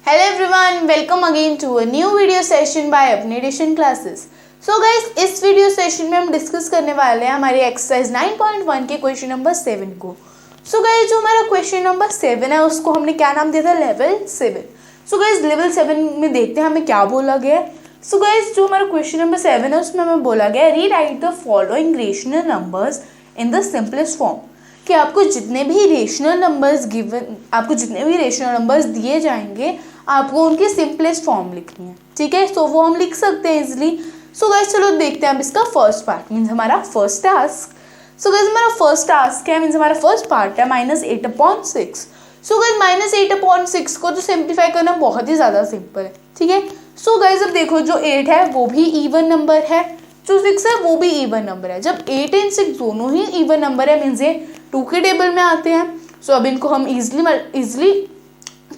Hello everyone, welcome again to a new video session by अपनी addition classes. So guys, इस video session में हम discuss करने वाले हैं हमारी एक्सरसाइज 9.1 के क्वेश्चन नंबर 7 को। सो गाइस, जो हमारा क्वेश्चन नंबर 7 है उसको हमने क्या नाम दिया था? लेवल 7। सो गाइस, लेवल 7 में देखते हैं हमें क्या बोला गया है। सो गाइस, जो हमारा क्वेश्चन नंबर 7 है उसमें हमें बोला गया है rewrite the following rational numbers in the simplest form, कि आपको जितने भी रेशनल नंबर्स दिए जाएंगे आपको उनकी सिंपलेस्ट फॉर्म लिखनी है। ठीक है, तो वो हम लिख सकते हैं इजिली। सो गाइस, चलो देखते हैं अब इसका फर्स्ट पार्ट, मीन्स हमारा फर्स्ट टास्क। सो गाइस, हमारा फर्स्ट टास्क है, मीन्स हमारा फर्स्ट पार्ट है -8/6। सो गाइस, -8/6 को तो सिंप्लीफाई करना बहुत ही ज़्यादा सिंपल है। ठीक है, सो गाइस अब देखो, जो 8 है वो भी इवन नंबर है, जो 6 है वो भी इवन नंबर है। जब 8 एंड 6 दोनों ही इवन नंबर है मीन्स ये 2 के टेबल में आते हैं। सो अब इनको हम इजिली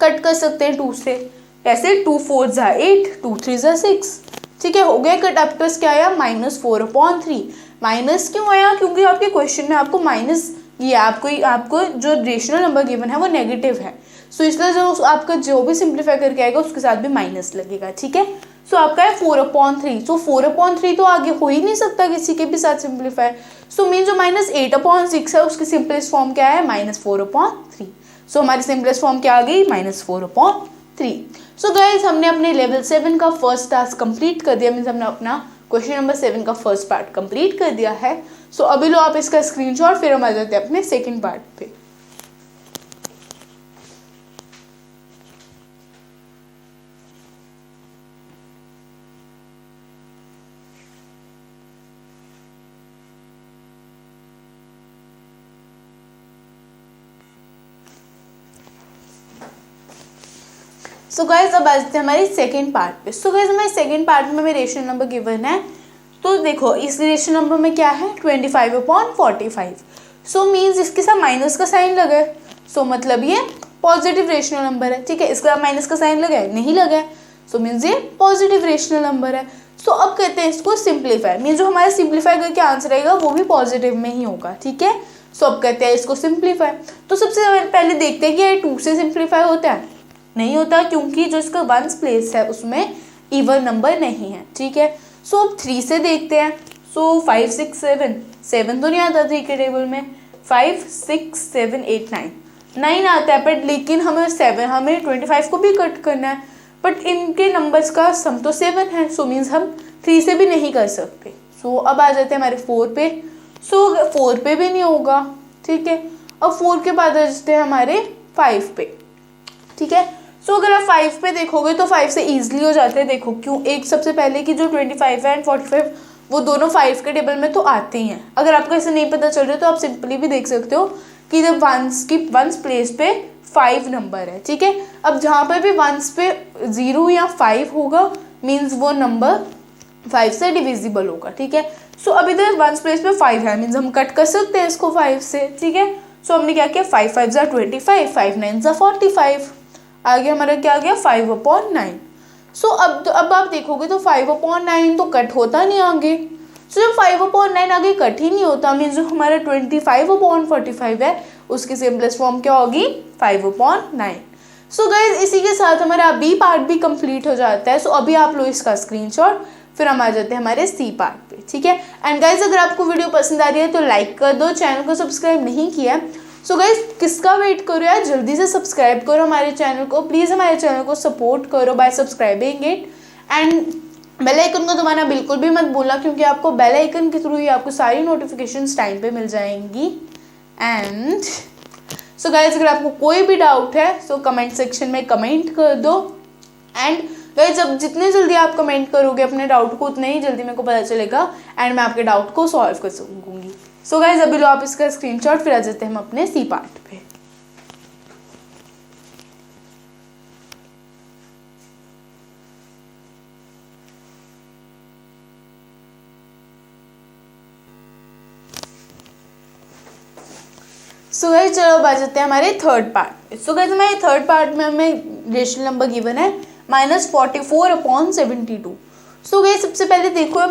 कट कर सकते हैं 2 से। ऐसे 2 4 ज़ा 8, 2 3 ज़ा 6। ठीक है, हो गया कट। अब तो क्या आया? -4/3। माइनस क्यों आया? क्योंकि आपके क्वेश्चन में आपको माइनस ये आपको जो रेशनल नंबर गिवन है वो नेगेटिव है। सो इसलिए जो आपका जो भी सिंप्लीफाई करके आएगा उसके साथ भी माइनस लगेगा। ठीक है, सो आपका है 4/3। सो 4/3 तो आगे हो ही नहीं सकता किसी के भी साथ सिंप्लीफाई। सो मीन जो -8/6 है उसकी सिंपलेस्ट फॉर्म क्या है? -4/3। सो हमारी सिंपलेस्ट फॉर्म क्या आ गई? -4/3। सो गाइज, हमने अपने लेवल 7 का फर्स्ट टास्क कंप्लीट कर दिया, मीन्स हमने अपना क्वेश्चन नंबर 7 का फर्स्ट पार्ट कंप्लीट कर दिया है। सो अभी लो आप इसका स्क्रीनशॉट, फिर हम आ जाते हैं अपने सेकेंड पार्ट पे। सो गाइज, अब आते हैं हमारी सेकेंड पार्ट पे। सो गाइज, हमारे सेकेंड पार्ट में हमें रेशनल नंबर गिवन है। तो देखो, इस रेशनल नंबर में क्या है? 25/45। सो मीन्स इसके साथ माइनस का साइन लगा है। सो मतलब ये पॉजिटिव रेशनल नंबर है। ठीक है, इसके साथ माइनस का साइन लगा है? नहीं लगा है। सो मीन्स ये पॉजिटिव रेशनल नंबर है। सो अब कहते हैं इसको सिंप्लीफाई, मीन्स जो हमारा सिंप्लीफाई करके आंसर आएगा वो भी पॉजिटिव में ही होगा। ठीक है, सो अब कहते हैं इसको सिंप्लीफाई। तो सबसे पहले देखते हैं कि ये 2 से सिंप्लीफाई होता है? नहीं होता, क्योंकि जो इसका वंस प्लेस है उसमें इवन नंबर नहीं है। ठीक है, सो अब 3 से देखते हैं। सो 5 6 7 तो नहीं आता 3 के टेबल में। 5 6 7 8 9 आता है, बट लेकिन हमें 25 को भी कट करना है, बट इनके नंबर्स का सम तो 7 है। सो मीन्स हम 3 से भी नहीं कर सकते। सो अब आ जाते हैं हमारे 4 पे। सो 4 पे भी नहीं होगा। ठीक है, अब 4 के बाद आ जाते हैं हमारे 5 पे। ठीक है, सो अगर आप 5 पे देखोगे तो 5 से ईजिली हो जाते हैं। देखो क्यों, एक सबसे पहले की जो 25 है एंड 45 वो दोनों 5 के टेबल में तो आते ही हैं। अगर आपको ऐसे नहीं पता चल रहा तो आप सिंपली भी देख सकते हो कि जब वंस प्लेस पे 5 नंबर है। ठीक है, अब जहाँ पर भी वंस पे 0 या 5 होगा मीन्स वो नंबर 5 से डिविजिबल होगा। ठीक है, सो अभी तक वंस प्लेस पे 5 है मीन्स हम कट कर सकते हैं इसको 5 से। ठीक है, सो हमने क्या किया? 5 5 ज़ा 25, 5 9 ज़ा 45। आगे हमारा क्या आ गया? 5/9। सो अब आप देखोगे तो 5/9 तो कट होता नहीं आगे। सो जब 5/9 आगे कट ही नहीं होता मीन्स जो हमारा 25/45 है उसकी सिंपलेस्ट फॉर्म क्या होगी? 5/9। सो गाइज, इसी के साथ हमारा बी पार्ट भी कंप्लीट हो जाता है। सो अभी आप लो इसका स्क्रीनशॉट, फिर हम आ जाते हैं हमारे सी पार्ट पे। ठीक है, एंड गाइज अगर आपको वीडियो पसंद आ रही है तो लाइक कर दो, चैनल को सब्सक्राइब नहीं किया। सो गाइज, किसका वेट करो यार, जल्दी से सब्सक्राइब करो हमारे चैनल को। प्लीज़ हमारे चैनल को सपोर्ट करो by subscribing it, and bell icon को दबाना बिल्कुल भी मत भूलना, क्योंकि आपको बेल आइकन के थ्रू ही आपको सारी नोटिफिकेशंस टाइम पे मिल जाएंगी। एंड सो गाइज, अगर आपको कोई भी डाउट है सो कमेंट सेक्शन में कमेंट कर दो। एंड गाइज, जब जितने जल्दी आप कमेंट करोगे अपने डाउट को उतने ही जल्दी मेरे को पता चलेगा एंड मैं आपके डाउट को सॉल्व कर सकूँगी। सो गाइज, अभी लो आप इसका स्क्रीनशॉट, फिर आ जाते हैं हम अपने सी पार्ट पे। सो गाइज, चलो अब आ जाते हैं हमारे थर्ड पार्ट पे। सो गाइज, हमारे थर्ड पार्ट में हमें रेशनल नंबर गिवन है -44/72। सो गाइज, सबसे पहले देखो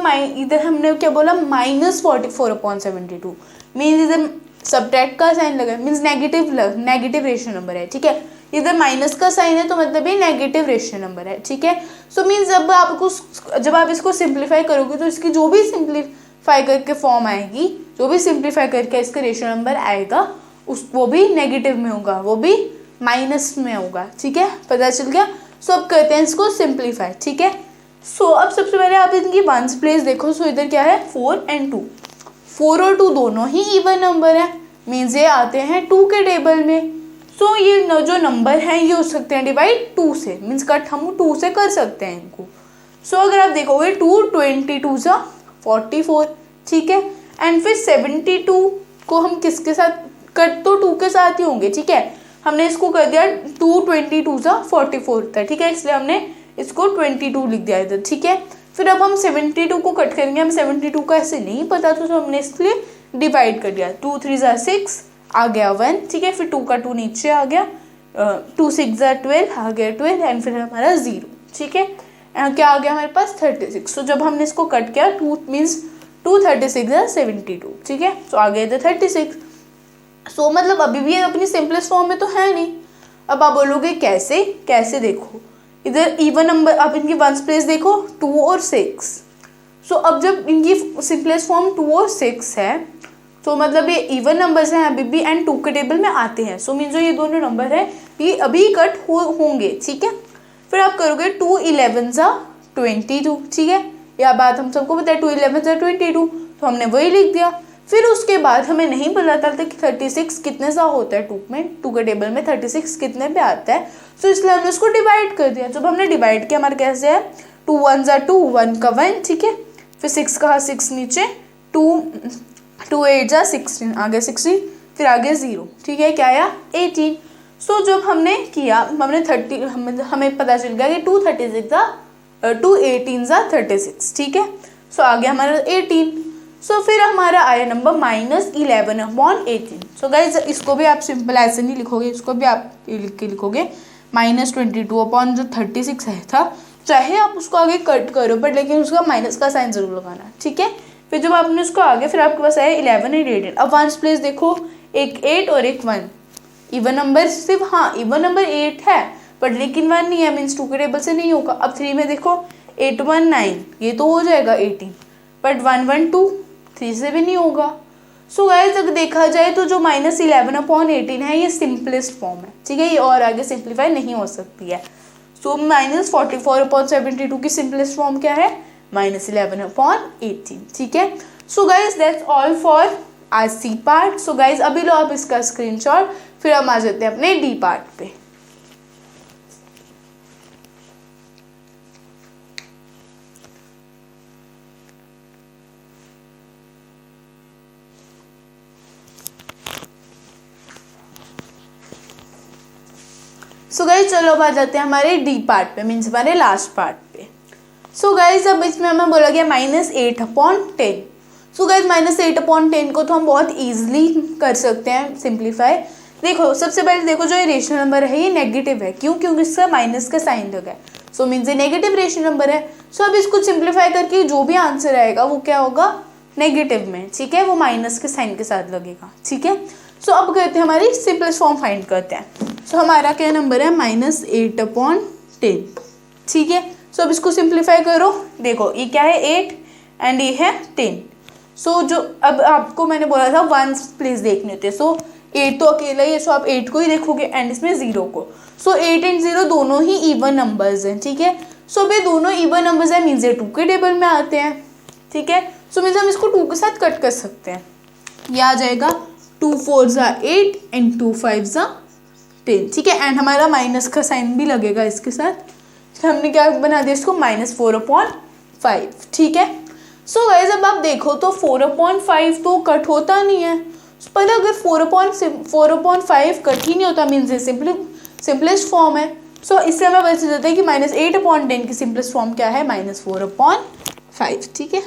इधर हमने क्या बोला? -44/72 मीन्स इधर सब्ट्रैक्ट का साइन लगा मीन्स नेगेटिव रेशनल नंबर है। ठीक है, इधर माइनस का साइन है तो मतलब ये नेगेटिव रेशनल नंबर है, ठीक है। सो मीन्स जब आप इसको सिंप्लीफाई करोगे तो इसकी जो भी सिंप्लीफाई करके फॉर्म आएगी, जो भी सिंप्लीफाई करके इसका रेशनल नंबर आएगा वो भी नेगेटिव में होगा, वो भी माइनस में होगा, ठीक है, पता चल गया। सो अब करते हैं इसको सिंप्लीफाई, ठीक है। सो अब सबसे पहले आप इनकी वंस प्लेस देखो। सो इधर क्या है 4 and 2, 4 और 2 दोनों ही इवन नंबर है, मीन्स ये आते हैं 2 के टेबल में। सो ये जो नंबर हैं ये हो सकते हैं डिवाइड 2 से, मीन्स कट हम 2 से कर सकते हैं इनको। सो अगर आप देखोगे 2 22 सा 44, ठीक है। एंड फिर 72 को हम किसके साथ कट, तो 2 के साथ ही होंगे, ठीक है। हमने इसको कर दिया 2 22 सा 44 था, ठीक है, इसलिए हमने इसको 22 लिख दिया इधर, ठीक है। फिर अब हम 72 को कट करेंगे, हम 72 का ऐसे नहीं पता तो हमने इसलिए डिवाइड कर दिया, 2 3 सा 6 आ गया 1, ठीक है। फिर 2 का 2 नीचे आ गया, 2 6 सा 12 आ गया 12 एंड फिर हमारा 0, ठीक है। क्या आ गया हमारे पास 36। सो जब हमने इसको कट किया 2 मीन्स 2 36 या 72, ठीक है। सो आ गया इधर 36। सो मतलब अभी भी अपनी सिंपलेस्ट फॉर्म में तो है नहीं। अब आप बोलोगे कैसे, कैसे देखो इधर इवन नंबर, आप इनकी वंस प्लेस देखो 2 और 6। सो अब जब इनकी सिंपलेस्ट फॉर्म 2 और 6 है तो मतलब ये इवन नंबर्स हैं अभी भी एंड 2 के टेबल में आते हैं। सो मीन जो ये दोनों नंबर है ये अभी कट होंगे, ठीक है। फिर आप करोगे 2 11 सा 22, ठीक है, यह बात हम सबको पता है 2 11 सा 22, तो हमने वही लिख दिया। फिर उसके बाद हमें नहीं पता था कि 36 कितने सा होता है 2 में, 2 के टेबल में 36 कितने पे आता है। सो इसलिए हमने उसको डिवाइड कर दिया। जब हमने डिवाइड किया हमारे कैसे है 2 1 सा 2, 1 का 1, ठीक है। फिर 6 का 6 नीचे, 2 8 सा 16 आगे 16, फिर आगे 0, ठीक है, क्या आया 18। सो जब हमने किया हमने 30 हमें पता चल गया कि 2 36 सा 2 18 सा 36, ठीक है। सो आ गया हमारा 18। सो फिर हमारा आया नंबर -11/18। सो गाइज इसको भी आप सिंपल ऐसे नहीं लिखोगे, इसको भी आप लिख के लिखोगे -22 जो 36 है था, चाहे आप उसको आगे कट करो बट लेकिन उसका माइनस का साइन जरूर लगाना, ठीक है। फिर जब आपने उसको आगे फिर आपके पास आया 11 और 18। अब वंस प्लेस देखो, एक 8 और एक 1, इवन नंबर सिर्फ, हाँ इवन नंबर 8 है बट लेकिन 1 नहीं है, मीन्स 2 के टेबल से नहीं होगा। अब 3 में देखो 8 1 9, ये तो हो जाएगा 18, बट 1 1 2 3 से भी नहीं होगा। सो गाइस अगर देखा जाए तो जो -11/18 है ये सिंपलेस्ट फॉर्म है, ठीक है, ये और आगे सिंप्लीफाई नहीं हो सकती है। सो -44/72 की सिंपलेस्ट फॉर्म क्या है -11/18, ठीक है। So guys that's all for आज सी पार्ट। सो गाइस अभी लो आप इसका स्क्रीनशॉट, फिर हम आ जाते हैं अपने डी पार्ट पे। सो गाइस चलो अब आ जाते हैं हमारे डी पार्ट पे, मीन्स हमारे लास्ट पार्ट पे। सो गाइस अब इसमें हमें बोला गया -8/10। सो गाइस -8/10 को तो हम बहुत ईजिली कर सकते हैं सिंप्लीफाई। देखो सबसे पहले देखो जो ये रेशनल नंबर है ये नेगेटिव है, क्यों, क्योंकि इसका माइनस का साइन लगा है। सो मीन्स ये नेगेटिव रेशनल नंबर है। सो अब इसको सिंप्लीफाई करके जो भी आंसर आएगा वो क्या होगा नेगेटिव में, ठीक है, वो माइनस के साइन के साथ लगेगा, ठीक है। सो अब करते हैं हमारी सिंपलेस्ट फॉर्म फाइंड करते हैं। सो हमारा क्या नंबर है -8/10, ठीक है। सो अब इसको सिंप्लीफाई करो, देखो ये क्या है 8 एंड ये है 10। सो जो अब आपको मैंने बोला था वंस प्लेस देखने होते, सो 8 तो अकेला ही है, सो आप 8 को ही देखोगे एंड इसमें 0 को। सो 8 एंड 0 दोनों ही इवन नंबर्स हैं, ठीक है। सो अब ये दोनों इवन नंबर्स हैं मीन्स ये 2 के टेबल में आते हैं, ठीक है। सो मीन्स हम इसको 2 के साथ कट कर सकते हैं, ये आ जाएगा 2 4 सा 8 एंड 2 5 सा 10, ठीक है। एंड हमारा माइनस का साइन भी लगेगा इसके साथ। हमने क्या बना दिया इसको -4/5, ठीक है। सो गाइस अब आप देखो तो 4/5 तो कट होता नहीं है, पर अगर 4/5 कट ही नहीं होता मीन्स ये सिंपलेस्ट फॉर्म है। सो इससे हमें पता चल जाता है कि -8/10 की सिंपलेस्ट फॉर्म क्या है -4/5, ठीक है।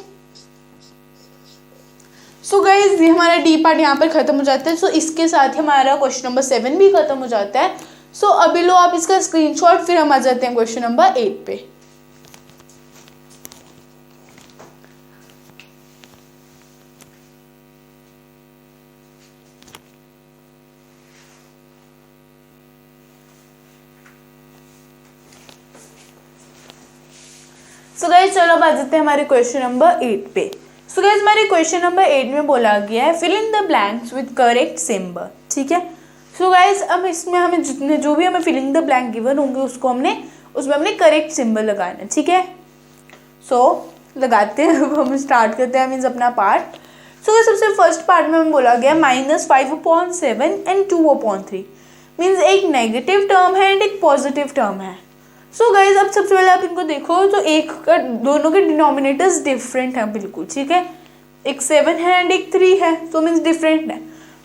सो गाइज ये हमारा डी पार्ट यहाँ पर खत्म हो जाता है। सो इसके साथ ही हमारा क्वेश्चन नंबर 7 भी खत्म हो जाता है। सो अभी लो आप इसका स्क्रीनशॉट, फिर हम आ जाते हैं क्वेश्चन नंबर 8 पे। सो गाइस चलो अब आ जाते हैं हमारे क्वेश्चन नंबर 8 पे। सो गाइस हमारे क्वेश्चन नंबर 8 में बोला गया है fill in the blanks with correct symbol, ठीक है। सो गाइस अब इसमें हमें जितने जो भी हमें fill in the blank given होंगे उसमें हमने करेक्ट सिंबल लगाना है, ठीक है। सो लगाते हैं, अब हम स्टार्ट करते हैं मीन्स अपना पार्ट। सो सबसे फर्स्ट पार्ट में हमें बोला गया -5/7 एंड 2/3 मीन्स एक नेगेटिव टर्म है एंड एक पॉजिटिव टर्म है। सो गाइज अब सबसे पहले आप इनको देखो तो एक का दोनों के डिनोमिनेटर्स डिफरेंट हैं बिल्कुल, ठीक है। एक 7 है एंड एक 3 है, तो मीन्स डिफरेंट है।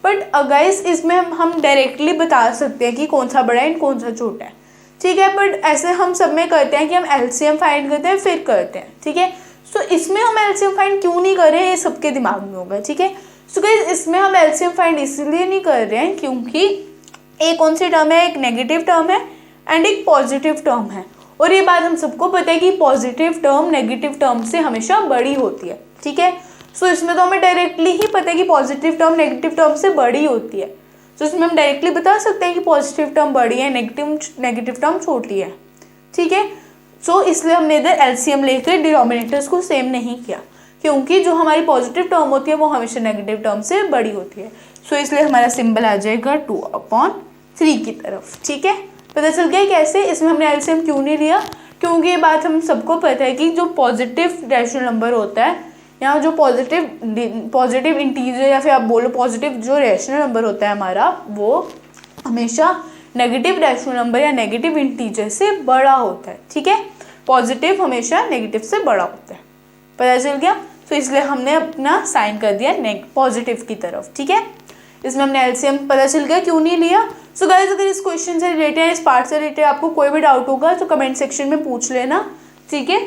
बट गाइज इसमें हम डायरेक्टली बता सकते हैं कि कौन सा बड़ा है एंड कौन सा छोटा है, ठीक है। बट ऐसे हम सब में करते हैं कि हम एलसीएम फाइंड करते हैं फिर करते हैं, ठीक है। सो इसमें हम एलसीएम फाइंड क्यों नहीं कर रहे हैं ये सबके दिमाग में होगा, ठीक है। सो गाइज इसमें हम एलसीएम फाइंड इसलिए नहीं कर रहे हैं क्योंकि एक कौन सी टर्म है, एक नेगेटिव टर्म है एंड एक पॉजिटिव टर्म है। और ये बात हम सबको पता है कि पॉजिटिव टर्म नेगेटिव टर्म से हमेशा बड़ी होती है, ठीक है। सो इसमें तो हमें डायरेक्टली ही पता है कि पॉजिटिव टर्म नेगेटिव टर्म से बड़ी होती है। तो इसमें हम डायरेक्टली बता सकते हैं कि पॉजिटिव टर्म बड़ी है, नेगेटिव टर्म छोटी है, ठीक है। सो इसलिए हमने इधर एलसीएम लेकर डिनोमिनेटर्स को सेम नहीं किया क्योंकि जो हमारी पॉजिटिव टर्म होती है वो हमेशा नेगेटिव टर्म से बड़ी होती है। सो इसलिए हमारा सिंबल आ जाएगा 2/3 की तरफ, ठीक है। पता चल गया कैसे। इसमें हमने एलसीएम क्यों नहीं लिया क्योंकि ये बात हम सबको पता है कि जो पॉजिटिव रैशनल नंबर होता है या जो पॉजिटिव इंटीजर या फिर आप बोलो पॉजिटिव जो रैशनल नंबर होता है हमारा वो हमेशा नेगेटिव रैशनल नंबर या नेगेटिव इंटीजर से बड़ा होता है, ठीक है। पॉजिटिव हमेशा नेगेटिव से बड़ा होता है, पता चल गया। तो इसलिए हमने अपना साइन कर दिया पॉजिटिव की तरफ, ठीक है। इसमें हमने एलसीएम पता चल गया क्यों नहीं लिया। सो गाइस अगर इस क्वेश्चन से रिलेटेड इस पार्ट से रिलेटेड आपको कोई भी डाउट होगा तो कमेंट सेक्शन में पूछ लेना, ठीक है।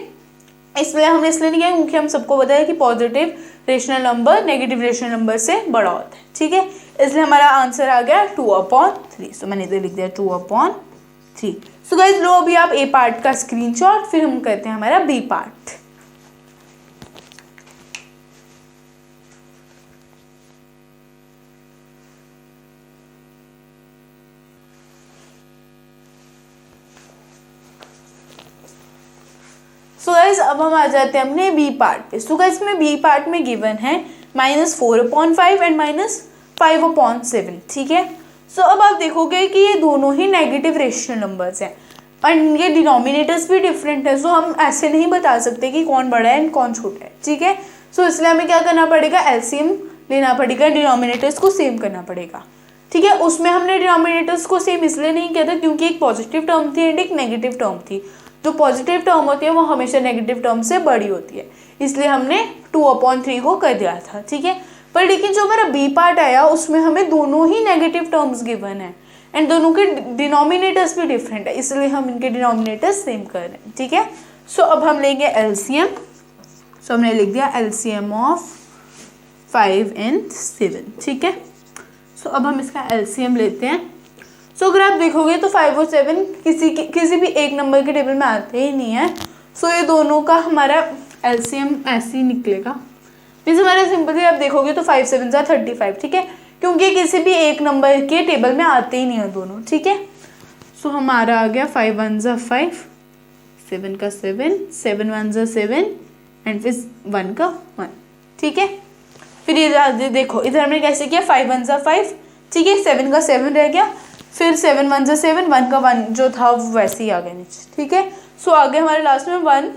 इसलिए हमने इसलिए नहीं किया क्योंकि हम सबको पता है कि positive rational number negative rational number से बड़ा होता है, ठीक है। इसलिए हमारा आंसर आ गया 2/3। सो मैंने इधर लिख दिया 2/3। सो गाइस लो अभी आप ए पार्ट का स्क्रीनशॉट, फिर हम करते हैं हमारा बी पार्ट। सो गाइस अब हम आ जाते हैं अपने बी पार्ट पे। सो गाइस में बी पार्ट में गिवन है -4/5 एंड -5/7, ठीक है। सो अब आप देखोगे कि ये दोनों ही नेगेटिव रेशनल नंबर्स हैं और ये डिनोमिनेटर्स भी डिफरेंट है। सो हम ऐसे नहीं बता सकते कि कौन बड़ा है एंड कौन छोटा है, ठीक है। सो इसलिए हमें क्या करना पड़ेगा, एलसीएम लेना पड़ेगा, डिनोमिनेटर्स को सेम करना पड़ेगा, ठीक है। उसमें हमने डिनोमिनेटर्स को सेम इसलिए नहीं किया था क्योंकि एक पॉजिटिव टर्म थी एंड एक नेगेटिव टर्म थी। जो पॉजिटिव टर्म होती है वो हमेशा नेगेटिव टर्म से बड़ी होती है, इसलिए हमने 2/3 को कर दिया था, ठीक है। पर लेकिन जो हमारा बी पार्ट आया उसमें हमें दोनों ही नेगेटिव टर्म्स गिवन है एंड दोनों के डिनोमिनेटर्स भी डिफरेंट है, इसलिए हम इनके डिनोमिनेटर्स सेम कर रहे हैं, ठीक है। सो अब हम लेंगे एलसीएम। सो हमने लिख दिया एलसीएम ऑफ 5 and 7, ठीक है। सो अब हम इसका एलसीएम लेते हैं। सो अगर आप देखोगे तो 5 और 7 किसी भी एक नंबर के टेबल में आते ही नहीं है। सो ये दोनों का हमारा एलसीएम ऐसे ही निकलेगा। मीन्स हमारा सिंपली आप देखोगे तो 5 7 जा 35, ठीक है, क्योंकि किसी भी एक नंबर के टेबल में आते ही नहीं है दोनों, ठीक है। सो हमारा आ गया 5 1 जा 5, 7 का 7, 7 1 जा 7 एंड फिर 1 का 1, ठीक है। फिर ये देखो इधर हमने कैसे किया, 5 1 जा 5, ठीक है, 7 का 7 रह गया, फिर 7 1 जा 7, 1 का 1 जो था वो वैसे ही आ गया नीचे, ठीक है। सो आगे हमारे लास्ट में 1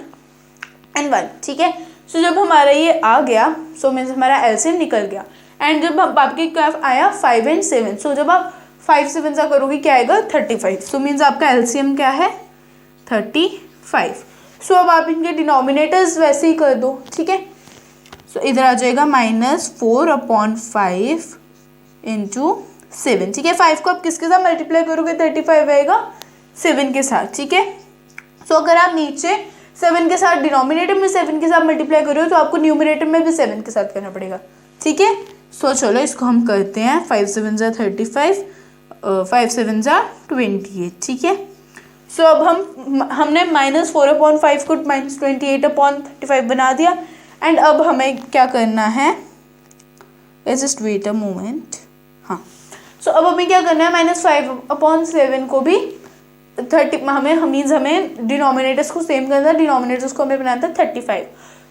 and 1, ठीक है। सो जब हमारा ये आ गया सो मीन्स हमारा एलसीएम निकल गया एंड जब आपके क्या आया 5 and 7। सो जब आप 5 7 सा करोगे क्या आएगा 35। सो मीन्स आपका एलसीएम क्या है 35। सो अब आप इनके डिनोमिनेटर्स वैसे ही कर दो, ठीक है। सो इधर आ जाएगा -4/5 into 7, ठीक है। 5 को आप किसके साथ मल्टीप्लाई करोगे 35 आएगा 7 के साथ, ठीक है। सो अगर आप नीचे 7 के साथ डिनोमिनेटर में 7 के साथ मल्टीप्लाई कर रहे हो तो आपको न्यूमरेटर में भी 7 के साथ करना पड़ेगा, ठीक है। सो चलो इसको हम करते हैं 5 7 जा 35, 5 7 जा 28, ठीक है। सो अब हमने -4/5 को -28/35 बना दिया एंड अब हमें क्या करना है, जस्ट वेट अ मोमेंट, हाँ। सो अब हमें क्या करना है -5/7 को भी हमें डिनोमिनेटर्स को सेम करना था, डिनोमिनेटर्स को हमें बनाना था 35।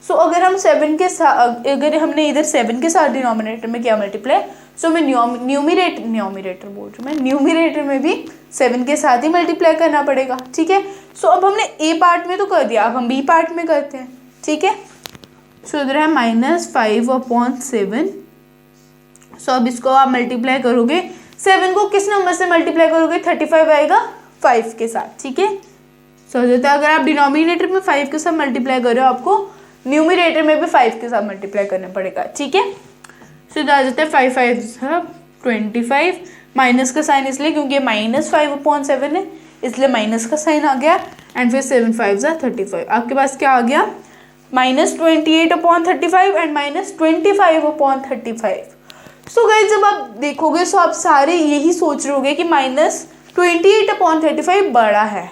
सो अगर हम 7 के साथ, अगर हमने इधर 7 के साथ डिनोमिनेटर में किया मल्टीप्लाई, सो मैं न्यूमिनेटर में भी 7 के साथ ही मल्टीप्लाई करना पड़ेगा, ठीक है। सो अब हमने ए पार्ट में तो कर दिया, अब हम बी पार्ट में करते हैं, ठीक है। सो इधर है -5/7। सो अब इसको आप मल्टीप्लाई करोगे, 7 को किस नंबर से मल्टीप्लाई करोगे, 35 आएगा 5 के साथ, ठीक है। सो अगर आप डिनोमिनेटर में 5 के साथ मल्टीप्लाई कर रहे हो, आपको न्यूमिनेटर में भी 5 के साथ मल्टीप्लाई करना पड़ेगा, ठीक है। सो इधर आ जाता है 5 5 25, माइनस का साइन इसलिए क्योंकि -5/7 है, इसलिए माइनस का साइन आ गया, एंड फिर 7 5 35। आपके पास क्या आ गया, -28/35 एंड -25/35। सो गाइस जब आप देखोगे, सो आप सारे यही सोच रहे होगे कि -28/35 बड़ा है,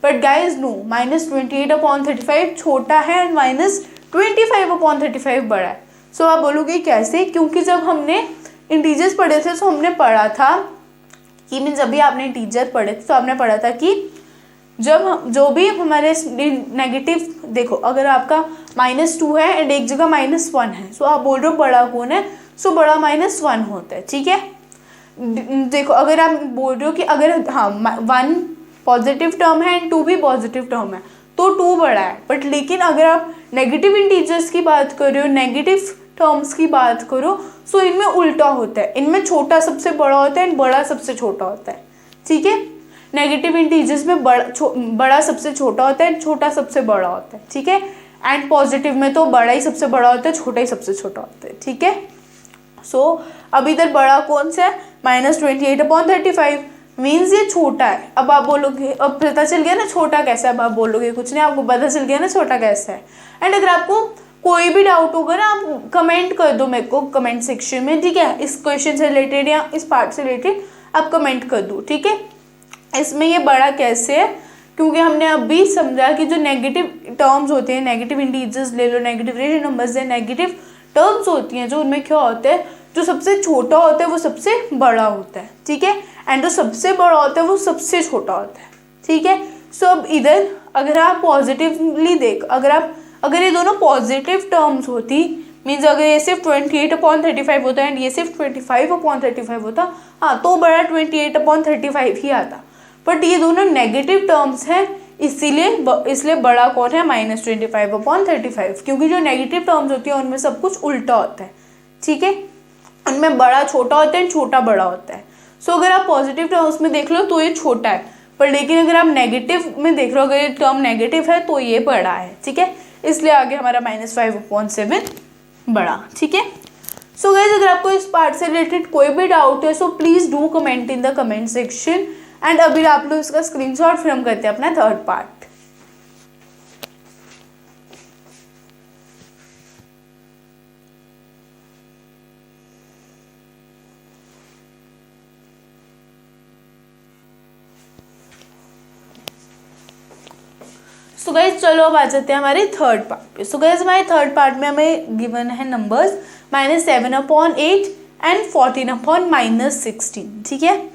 बट गाइज नो, -28/35 छोटा है एंड -25/35 बड़ा है। सो आप बोलोगे कैसे, क्योंकि जब हमने इंटीजर्स पढ़े थे, तो हमने पढ़ा था कि मीन्स अभी आपने इंटीजर पढ़े थे तो आपने पढ़ा था कि जब जो भी हमारे नेगेटिव, देखो अगर आपका -2 है एंड एक जगह -1 है, सो आप बोल रहे हो बड़ा कौन है, सो बड़ा -1 होता है, ठीक है। देखो अगर आप बोल रहे हो कि अगर 1 पॉजिटिव टर्म है एंड 2 भी पॉजिटिव टर्म है, तो 2 बड़ा है, बट लेकिन अगर आप नेगेटिव इंटीजर्स की बात कर रहे हो, नेगेटिव टर्म्स की बात करो, सो इनमें उल्टा होता है, इनमें छोटा सबसे बड़ा होता है एंड बड़ा सबसे छोटा होता है, ठीक है। नेगेटिव इंटीजर्स में बड़ा सबसे छोटा होता है, छोटा सबसे बड़ा होता है, ठीक है। एंड पॉजिटिव में तो बड़ा ही सबसे बड़ा होता है, छोटा ही सबसे छोटा होता है, ठीक है। सो अब इधर बड़ा कौन सा है, -28/35, मीन्स ये छोटा है। अब आप बोलोगे, अब पता चल गया ना छोटा कैसा है, अब आप बोलोगे कुछ नहीं, आपको पता चल गया ना छोटा कैसा है। एंड अगर आपको कोई भी डाउट होगा ना, आप कमेंट कर दो मेरे को कमेंट सेक्शन में, ठीक है। इस क्वेश्चन से रिलेटेड या इस पार्ट से रिलेटेड आप कमेंट कर दो, ठीक है। इसमें ये बड़ा कैसे है, क्योंकि हमने अभी समझा कि जो नेगेटिव टर्म्स होते हैं, नेगेटिव इंटीजर्स ले लो, नेगेटिव रेशनल नंबर्स है, नेगेटिव टर्म्स होती हैं, जो उनमें क्या होता है, जो सबसे छोटा होता है वो सबसे बड़ा होता है, ठीक है। एंड जो सबसे बड़ा होता है वो सबसे छोटा होता है, ठीक है। सो अब इधर अगर आप पॉजिटिवली देख, अगर ये दोनों पॉजिटिव टर्म्स होती, मीन्स अगर ये सिर्फ 28/35 होता है एंड ये सिर्फ 25/35 होता, हाँ तो बड़ा 28/35 ही आता, बट ये दोनों नेगेटिव टर्म्स हैं, इसलिए बड़ा कौन है, -25/35, क्योंकि जो नेगेटिव टर्म्स होती है उनमें सब कुछ उल्टा होता है, ठीक है। उनमें बड़ा छोटा होता है, छोटा बड़ा होता है। सो अगर आप पॉजिटिव टर्म्स में देख लो तो ये छोटा है, पर लेकिन अगर आप नेगेटिव में देख रहे हो, अगर ये टर्म नेगेटिव है तो ये बड़ा है, ठीक है। इसलिए आगे हमारा -5/7 बड़ा, ठीक है। सो गाइज अगर आपको इस पार्ट से रिलेटेड कोई भी डाउट है, so please do comment in the comment section, and अभी आप लोग इसका स्क्रीनशॉट फिर हम करते हैं अपना थर्ड पार्ट। सो गाइज चलो अब आ जाते हैं हमारे थर्ड पार्ट पे। सो गाइज हमारे थर्ड पार्ट में हमें गिवन है नंबर्स -7/8 एंड 14/-16, ठीक है।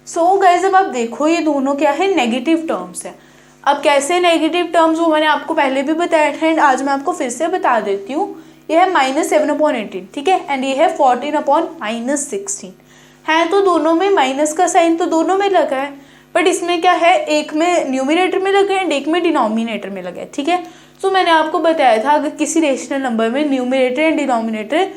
सो गाइज अब आप देखो ये दोनों क्या है, नेगेटिव टर्म्स है। अब कैसे नेगेटिव टर्म्स वो मैंने आपको पहले भी बताया था एंड आज मैं आपको फिर से बता देती हूँ। ये है -7/18, ठीक है, एंड ये है 14/-16 है, तो दोनों में माइनस का साइन तो दोनों में लगा है, बट इसमें क्या है, एक में न्यूमिनेटर में लगा है एंड एक में डिनोमिनेटर में लगा है, ठीक है। सो मैंने आपको बताया था अगर किसी रेशनल नंबर में न्यूमिनेटर एंड डिनोमिनेटर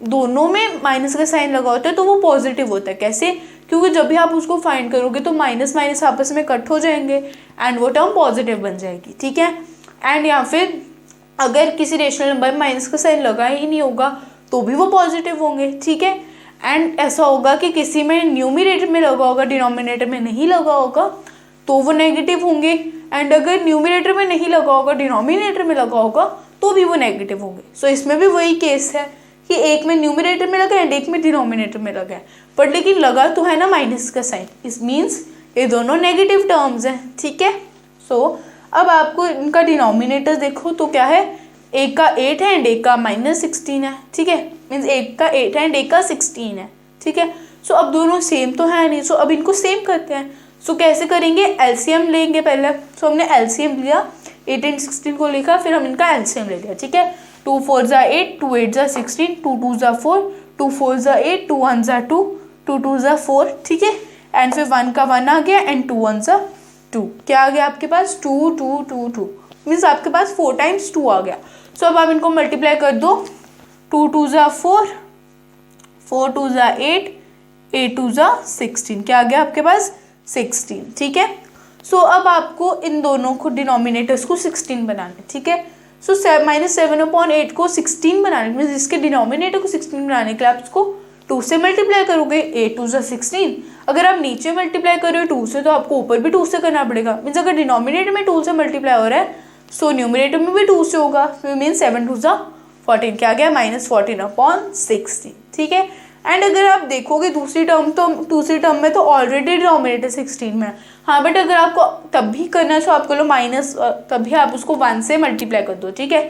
दोनों में माइनस का साइन लगा होता है तो वो पॉजिटिव होता है। कैसे, क्योंकि जब भी आप उसको फाइंड करोगे तो माइनस माइनस आपस में कट हो जाएंगे एंड वो टर्म पॉजिटिव बन जाएगी, ठीक है। एंड या फिर अगर किसी रेशनल नंबर में माइनस का साइन लगा ही नहीं होगा तो भी वो पॉजिटिव होंगे, ठीक है। एंड ऐसा होगा कि किसी में न्यूमिनेटर में लगा होगा, डिनोमिनेटर में नहीं लगा होगा तो वो नेगेटिव होंगे, एंड अगर न्यूमिनेटर में नहीं लगा होगा, डिनोमिनेटर में लगा होगा तो भी वो नेगेटिव होंगे। सो इसमें भी वही केस है कि एक में न्यूमिनेटर में लगा एंड एक में डिनोमिनेटर में लगा है, बट लेकिन लगा तो है ना माइनस का साइन, इस मीन्स ये दोनों नेगेटिव टर्म्स हैं, ठीक है। सो अब आपको इनका डिनोमिनेटर देखो तो क्या है, एक का 8 है एंड एक का -16 है, ठीक है। मीन्स एक का 8 है एंड एक का 16 है, ठीक है। सो अब दोनों सेम तो है नहीं, सो अब इनको सेम करते हैं। सो कैसे करेंगे, एलसीएम लेंगे पहले। सो हमने एलसीएम लिया, 8 and 16 को लिखा, फिर हम इनका एलसीएम ले लिया, ठीक है। 2 4 ज़ा 8, 2 8 ज़ा 16, 2 2 ज़ा 4, 2 4 ज़ा 8, 2 1 ज़ा 2, 2 2 ज़ा 4, ठीक है। एंड फिर 1 का 1 आ गया एंड 2 1 ज़ा 2, क्या आ गया आपके पास 2 2 2 2, मीन्स आपके पास 4 times 2 आ गया। सो अब आप इनको मल्टीप्लाई कर दो, 2 2 ज़ा 4, 4 2 ज़ा 8, 8 2 ज़ा 16, क्या आ गया आपके पास 16, ठीक है। सो अब आपको इन दोनों को डिनोमिनेटर्स को 16 बनाना है, ठीक है। सो -7/8 को 16 बनाने मीन्स इसके डिनोमिनेटर को 16 बनाने के लिए आप इसको 2 से मल्टीप्लाई करोगे, 8 2 ज़ा 16। अगर आप नीचे मल्टीप्लाई कर रहे हो 2 से, तो आपको ऊपर भी 2 से करना पड़ेगा। मीन्स अगर डिनोमिनेटर में 2 से मल्टीप्लाई हो रहा है, सो न्यूमिनेटर में भी 2 से होगा, मीन्स 7 2 ज़ा 14, क्या गया -14/16, ठीक है। एंड अगर आप देखोगे दूसरी टर्म में तो ऑलरेडी डिनोमिनेटर 16 में है, हाँ, बट अगर आपको तब भी करना है तो आपको लो माइनस, तभी आप उसको 1 से मल्टीप्लाई कर दो, ठीक है।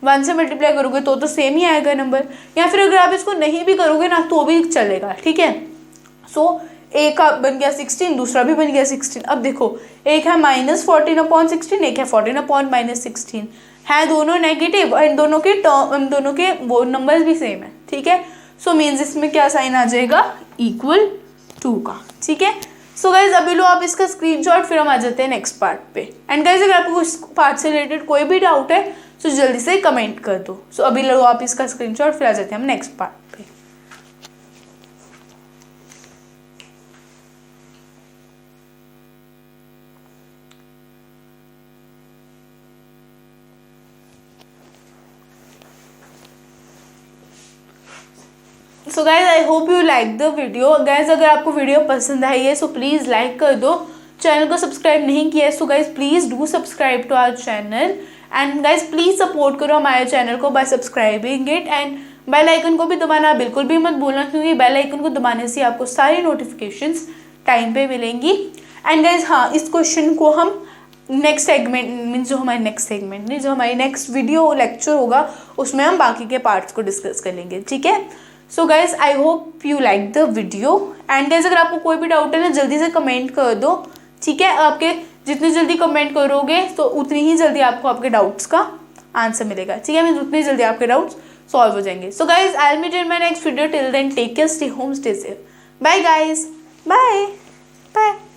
1 से मल्टीप्लाई करोगे तो सेम ही आएगा नंबर, या फिर अगर आप इसको नहीं भी करोगे ना तो भी चलेगा, ठीक है। सो एक का बन गया 16, दूसरा भी बन गया 16। अब देखो एक है -14/16, एक है 14/-16, है दोनों नेगेटिव और इन दोनों के वो नंबर्स भी सेम है, ठीक है। सो मीन्स इसमें क्या साइन आ जाएगा, इक्वल टू का, ठीक है। सो गाइज अभी लो आप इसका स्क्रीनशॉट, फिर हम आ जाते हैं नेक्स्ट पार्ट पे। एंड गाइज अगर आपको उस पार्ट से रिलेटेड कोई भी डाउट है तो जल्दी से कमेंट कर दो। सो अभी लो आप इसका स्क्रीनशॉट, फिर आ जाते हैं हम नेक्स्ट पार्ट पे। सो guys I hope you like the video. Guys अगर आपको वीडियो पसंद आई है सो प्लीज़ लाइक कर दो, चैनल को सब्सक्राइब नहीं किया है so guys please do subscribe to our channel. And guys please support करो हमारे चैनल को by subscribing it, and bell icon को भी दबाना बिल्कुल भी मत भूलना, क्योंकि बेल आइकन को दबाने से आपको सारी नोटिफिकेशंस टाइम पे मिलेंगी। एंड गाइज हाँ, इस क्वेश्चन को हम नेक्स्ट सेगमेंट मीन्स जो हमारी नेक्स्ट सेगमेंट नहीं, जो हमारी नेक्स्ट वीडियो लेक्चर होगा उसमें हम बाकी के पार्ट्स को डिस्कस कर लेंगे, ठीक है। So guys I hope you like the video. And guys अगर आपको कोई भी डाउट है ना जल्दी से कमेंट कर दो, ठीक है। आपके जितनी जल्दी कमेंट करोगे तो उतनी ही जल्दी आपको आपके डाउट्स का आंसर मिलेगा, ठीक है। मीन्स उतनी जल्दी आपके डाउट्स सॉल्व हो जाएंगे। So guys I will meet in my next video, till then take care, stay home, stay safe, bye guys, bye bye.